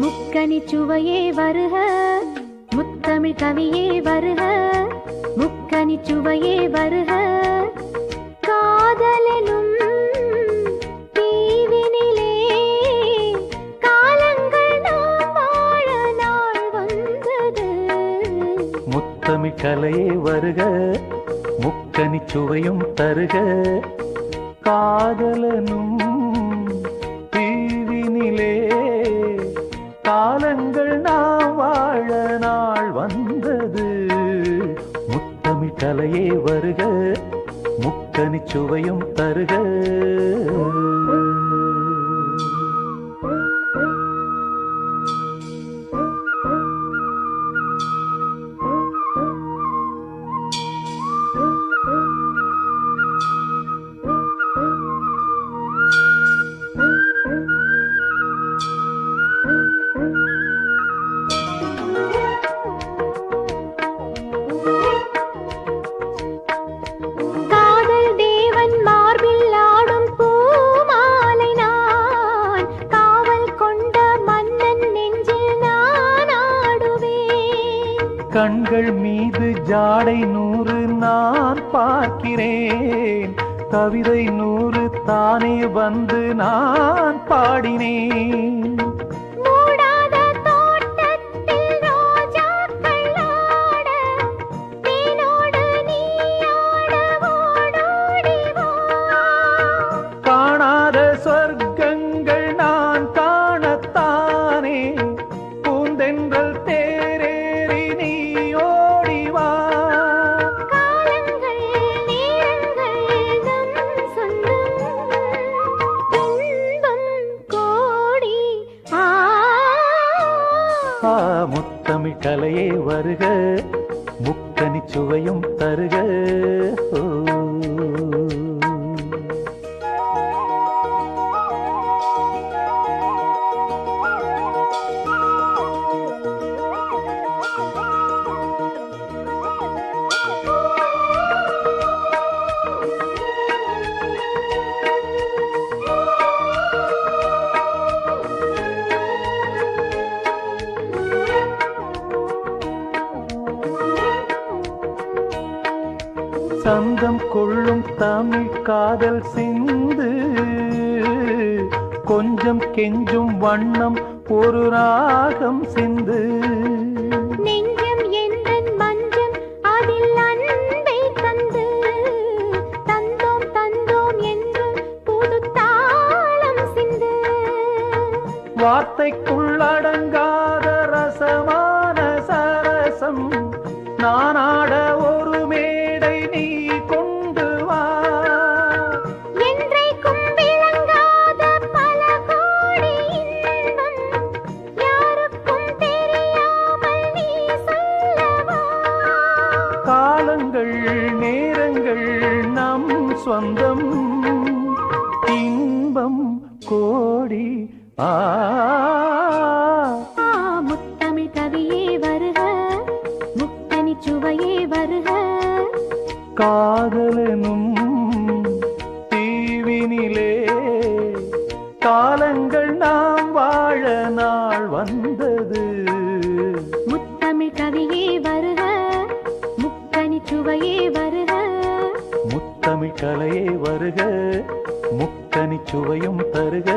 முக்கனி சுவையே வருக, முத்தமிழ் கவியே வருக, முக்கனி சுவையே வருக. காதலெனும் தீவினிலே காலங்கள் நாம் வாழ நாள் வந்தது. முத்தமிழ் கலையே வருக, முக்கனி சுவையும் தருக. காதலனும் தீவினிலே காலங்கள் நாம் வாழ நாள் வந்தது. முத்தமிழ் கலையே வருக, முக்கனி சுவையும் தருக. கண்கள் மீது ஜாடை 100 நான் பார்க்கிறேன், கவிதை 100 தானே வந்து நான் பாடினேன். காணாத சொர்க்கங்கள் நான் காணத்தானே பூந்தென்றல் தேரேறி நீ ஓடிவா. காலங்கள் நேரங்கள் நம் சொந்தம், இன்பம் கோடி. முத்தமிழ் கலையே வருக, முக்கனி சுவையும் தருக. சந்தம் கொள்ளும் தமிழ் காதல் சிந்து, கொஞ்சம் கெஞ்சும் வண்ணம் ஒரு ராகம் சிந்து. நெஞ்சம் எந்தன் மஞ்சம் அதில் அன்பை தந்து, தந்தோம் தந்தோம் என்று புது தாளம் சிந்து. வார்த்தைக்குள்ளடங்காத ரசமான சரசம் நானாட ஒரு மேடை நீ கொண்டு வா. என்றைக்கும் விளங்காத பல கோடி இன்பம் யாருக்கும் தெரியாமல் நீ சொல்லவா. காலங்கள் நேரங்கள் நம் சொந்தம், இன்பம் கோடி. முத்தமிழ் கவியே வருக, முக்கனி சுவையே வருக. காதலனும் தீவினிலே காலங்கள் நாம் வாழ நாள் வந்தது. முத்தமிழ் கவியே வருக, முக்கனி சுவையே வருக. முத்தமிழ் கலையே வருக, முக்கனி சுவையும் தருக.